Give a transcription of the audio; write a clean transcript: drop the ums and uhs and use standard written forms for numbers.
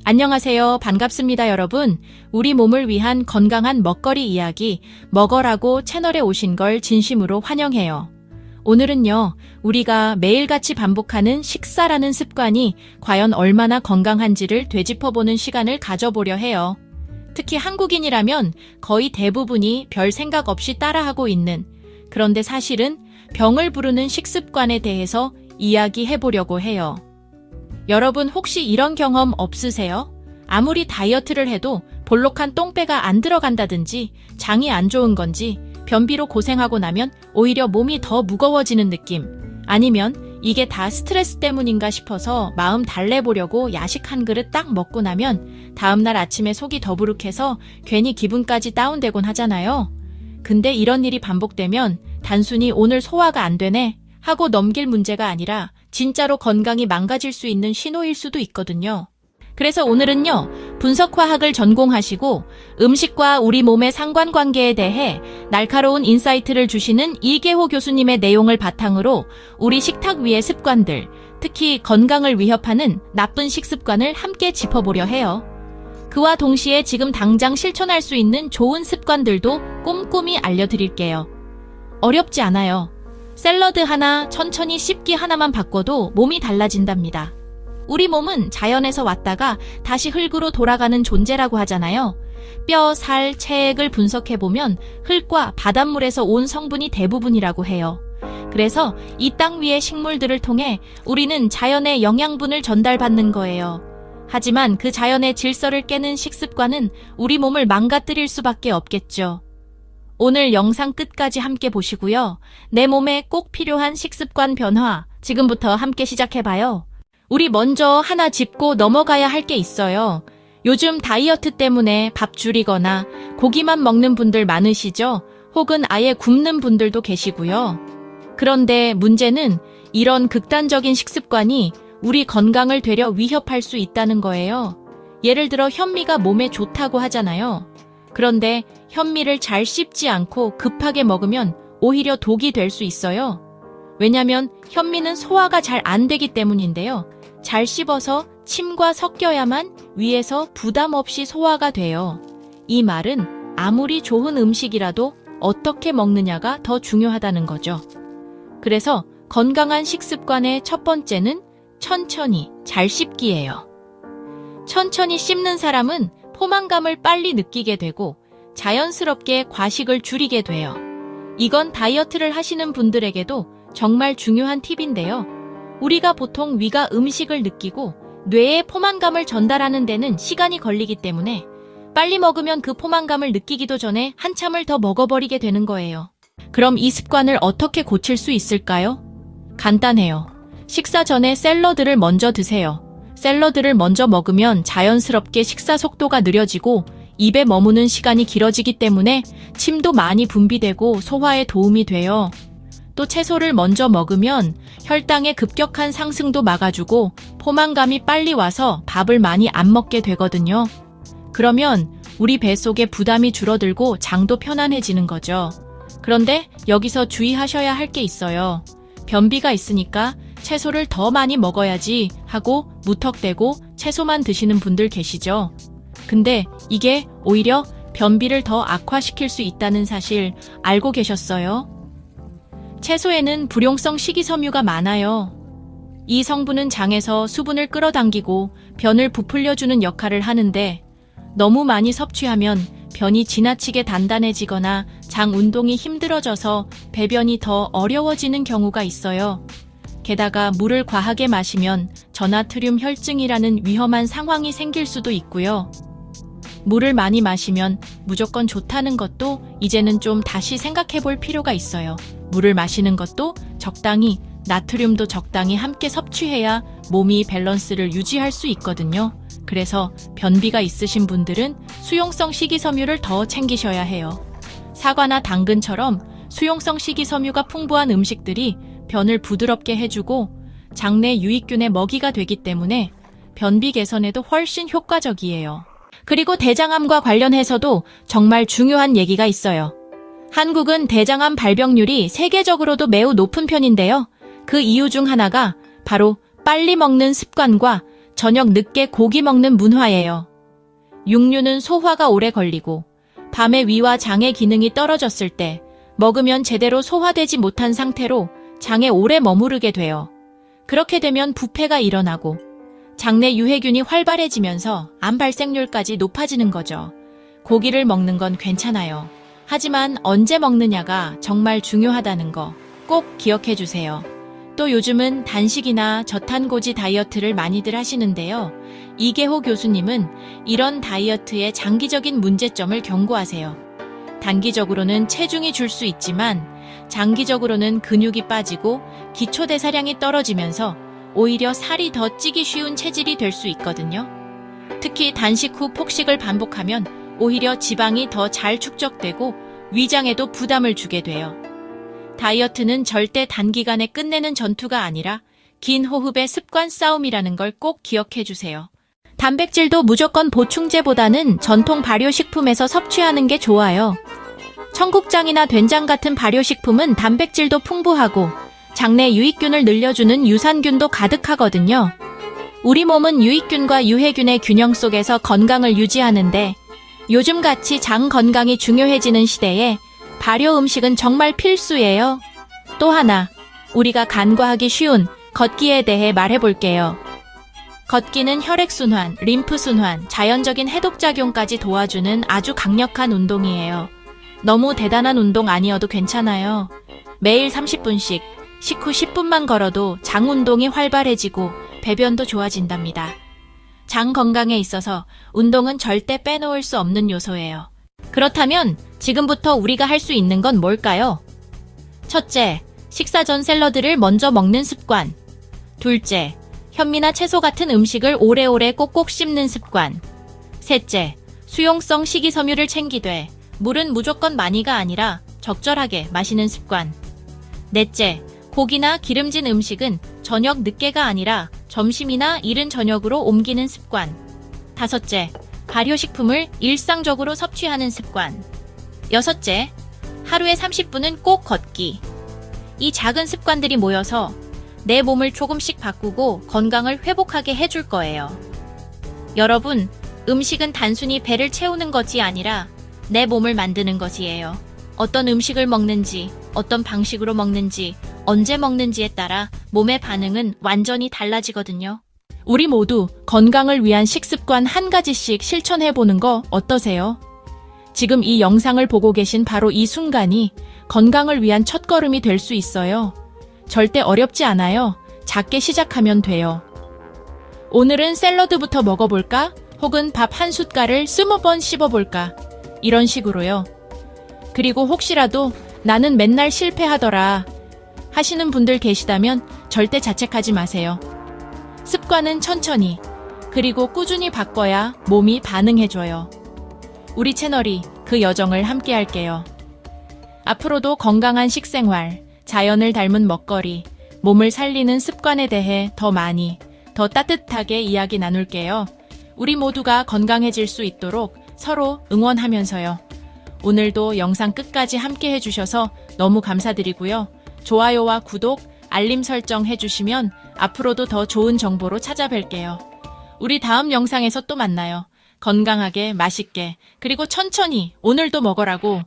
안녕하세요. 반갑습니다, 여러분. 우리 몸을 위한 건강한 먹거리 이야기, 먹어라고 채널에 오신 걸 진심으로 환영해요. 오늘은요, 우리가 매일같이 반복하는 식사라는 습관이 과연 얼마나 건강한지를 되짚어보는 시간을 가져보려 해요. 특히 한국인이라면 거의 대부분이 별 생각 없이 따라하고 있는, 그런데 사실은 병을 부르는 식습관에 대해서 이야기해보려고 해요. 여러분 혹시 이런 경험 없으세요? 아무리 다이어트를 해도 볼록한 똥배가 안 들어간다든지 장이 안 좋은 건지 변비로 고생하고 나면 오히려 몸이 더 무거워지는 느낌, 아니면 이게 다 스트레스 때문인가 싶어서 마음 달래보려고 야식 한 그릇 딱 먹고 나면 다음날 아침에 속이 더부룩해서 괜히 기분까지 다운되곤 하잖아요. 근데 이런 일이 반복되면 단순히 오늘 소화가 안 되네 하고 넘길 문제가 아니라 진짜로 건강이 망가질 수 있는 신호일 수도 있거든요. 그래서 오늘은요, 분석화학을 전공하시고 음식과 우리 몸의 상관관계에 대해 날카로운 인사이트를 주시는 이계호 교수님의 내용을 바탕으로 우리 식탁 위의 습관들, 특히 건강을 위협하는 나쁜 식습관을 함께 짚어보려 해요. 그와 동시에 지금 당장 실천할 수 있는 좋은 습관들도 꼼꼼히 알려드릴게요. 어렵지 않아요. 샐러드 하나, 천천히 씹기 하나만 바꿔도 몸이 달라진답니다. 우리 몸은 자연에서 왔다가 다시 흙으로 돌아가는 존재라고 하잖아요. 뼈, 살, 체액을 분석해보면 흙과 바닷물에서 온 성분이 대부분이라고 해요. 그래서 이 땅 위의 식물들을 통해 우리는 자연의 영양분을 전달받는 거예요. 하지만 그 자연의 질서를 깨는 식습관은 우리 몸을 망가뜨릴 수밖에 없겠죠. 오늘 영상 끝까지 함께 보시고요. 내 몸에 꼭 필요한 식습관 변화, 지금부터 함께 시작해봐요. 우리 먼저 하나 짚고 넘어가야 할 게 있어요. 요즘 다이어트 때문에 밥 줄이거나 고기만 먹는 분들 많으시죠? 혹은 아예 굶는 분들도 계시고요. 그런데 문제는 이런 극단적인 식습관이 우리 건강을 되려 위협할 수 있다는 거예요. 예를 들어 현미가 몸에 좋다고 하잖아요. 그런데 현미를 잘 씹지 않고 급하게 먹으면 오히려 독이 될 수 있어요. 왜냐면 현미는 소화가 잘 안 되기 때문인데요. 잘 씹어서 침과 섞여야만 위에서 부담 없이 소화가 돼요. 이 말은 아무리 좋은 음식이라도 어떻게 먹느냐가 더 중요하다는 거죠. 그래서 건강한 식습관의 첫 번째는 천천히 잘 씹기예요. 천천히 씹는 사람은 포만감을 빨리 느끼게 되고 자연스럽게 과식을 줄이게 돼요. 이건 다이어트를 하시는 분들에게도 정말 중요한 팁인데요. 우리가 보통 위가 음식을 느끼고 뇌에 포만감을 전달하는 데는 시간이 걸리기 때문에 빨리 먹으면 그 포만감을 느끼기도 전에 한참을 더 먹어버리게 되는 거예요. 그럼 이 습관을 어떻게 고칠 수 있을까요? 간단해요. 식사 전에 샐러드를 먼저 드세요. 샐러드를 먼저 먹으면 자연스럽게 식사 속도가 느려지고 입에 머무는 시간이 길어지기 때문에 침도 많이 분비되고 소화에 도움이 돼요. 또 채소를 먼저 먹으면 혈당의 급격한 상승도 막아주고 포만감이 빨리 와서 밥을 많이 안 먹게 되거든요. 그러면 우리 뱃속에 부담이 줄어들고 장도 편안해지는 거죠. 그런데 여기서 주의하셔야 할 게 있어요. 변비가 있으니까 채소를 더 많이 먹어야지 하고 무턱대고 채소만 드시는 분들 계시죠? 근데 이게 오히려 변비를 더 악화시킬 수 있다는 사실 알고 계셨어요? 채소에는 불용성 식이섬유가 많아요. 이 성분은 장에서 수분을 끌어당기고 변을 부풀려주는 역할을 하는데 너무 많이 섭취하면 변이 지나치게 단단해지거나 장 운동이 힘들어져서 배변이 더 어려워지는 경우가 있어요. 게다가 물을 과하게 마시면 저나트륨 혈증이라는 위험한 상황이 생길 수도 있고요. 물을 많이 마시면 무조건 좋다는 것도 이제는 좀 다시 생각해 볼 필요가 있어요. 물을 마시는 것도 적당히, 나트륨도 적당히 함께 섭취해야 몸이 밸런스를 유지할 수 있거든요. 그래서 변비가 있으신 분들은 수용성 식이섬유를 더 챙기셔야 해요. 사과나 당근처럼 수용성 식이섬유가 풍부한 음식들이 변을 부드럽게 해주고 장내 유익균의 먹이가 되기 때문에 변비 개선에도 훨씬 효과적이에요. 그리고 대장암과 관련해서도 정말 중요한 얘기가 있어요. 한국은 대장암 발병률이 세계적으로도 매우 높은 편인데요. 그 이유 중 하나가 바로 빨리 먹는 습관과 저녁 늦게 고기 먹는 문화예요. 육류는 소화가 오래 걸리고 밤에 위와 장의 기능이 떨어졌을 때 먹으면 제대로 소화되지 못한 상태로 장에 오래 머무르게 돼요. 그렇게 되면 부패가 일어나고 장내 유해균이 활발해지면서 암 발생률까지 높아지는 거죠. 고기를 먹는 건 괜찮아요. 하지만 언제 먹느냐가 정말 중요하다는 거 꼭 기억해 주세요. 또 요즘은 단식이나 저탄고지 다이어트를 많이들 하시는데요. 이계호 교수님은 이런 다이어트의 장기적인 문제점을 경고하세요. 단기적으로는 체중이 줄 수 있지만 장기적으로는 근육이 빠지고 기초대사량이 떨어지면서 오히려 살이 더 찌기 쉬운 체질이 될 수 있거든요. 특히 단식 후 폭식을 반복하면 오히려 지방이 더 잘 축적되고 위장에도 부담을 주게 돼요. 다이어트는 절대 단기간에 끝내는 전투가 아니라 긴 호흡의 습관 싸움이라는 걸 꼭 기억해 주세요. 단백질도 무조건 보충제보다는 전통 발효식품에서 섭취하는 게 좋아요. 청국장이나 된장 같은 발효식품은 단백질도 풍부하고 장내 유익균을 늘려주는 유산균도 가득하거든요. 우리 몸은 유익균과 유해균의 균형 속에서 건강을 유지하는데 요즘같이 장 건강이 중요해지는 시대에 발효 음식은 정말 필수예요. 또 하나, 우리가 간과하기 쉬운 걷기에 대해 말해볼게요. 걷기는 혈액순환, 림프순환, 자연적인 해독작용까지 도와주는 아주 강력한 운동이에요. 너무 대단한 운동 아니어도 괜찮아요. 매일 30분씩, 식후 10분만 걸어도 장 운동이 활발해지고 배변도 좋아진답니다. 장 건강에 있어서 운동은 절대 빼놓을 수 없는 요소예요. 그렇다면 지금부터 우리가 할 수 있는 건 뭘까요? 첫째, 식사 전 샐러드를 먼저 먹는 습관. 둘째, 현미나 채소 같은 음식을 오래오래 꼭꼭 씹는 습관. 셋째, 수용성 식이섬유를 챙기되 물은 무조건 많이가 아니라 적절하게 마시는 습관. 넷째, 고기나 기름진 음식은 저녁 늦게가 아니라 점심이나 이른 저녁으로 옮기는 습관. 다섯째, 발효식품을 일상적으로 섭취하는 습관. 여섯째, 하루에 30분은 꼭 걷기. 이 작은 습관들이 모여서 내 몸을 조금씩 바꾸고 건강을 회복하게 해줄 거예요. 여러분, 음식은 단순히 배를 채우는 것이 아니라 내 몸을 만드는 것이에요. 어떤 음식을 먹는지, 어떤 방식으로 먹는지, 언제 먹는지에 따라 몸의 반응은 완전히 달라지거든요. 우리 모두 건강을 위한 식습관 한 가지씩 실천해보는 거 어떠세요? 지금 이 영상을 보고 계신 바로 이 순간이 건강을 위한 첫걸음이 될 수 있어요. 절대 어렵지 않아요. 작게 시작하면 돼요. 오늘은 샐러드부터 먹어볼까? 혹은 밥 한 숟갈을 20번 씹어볼까? 이런 식으로요. 그리고 혹시라도 나는 맨날 실패하더라 하시는 분들 계시다면 절대 자책하지 마세요. 습관은 천천히 그리고 꾸준히 바꿔야 몸이 반응해줘요. 우리 채널이 그 여정을 함께 할게요. 앞으로도 건강한 식생활, 자연을 닮은 먹거리, 몸을 살리는 습관에 대해 더 많이, 더 따뜻하게 이야기 나눌게요. 우리 모두가 건강해질 수 있도록 서로 응원하면서요. 오늘도 영상 끝까지 함께 해주셔서 너무 감사드리고요. 좋아요와 구독, 알림 설정 해주시면 앞으로도 더 좋은 정보로 찾아뵐게요. 우리 다음 영상에서 또 만나요. 건강하게, 맛있게, 그리고 천천히 오늘도 먹으라고.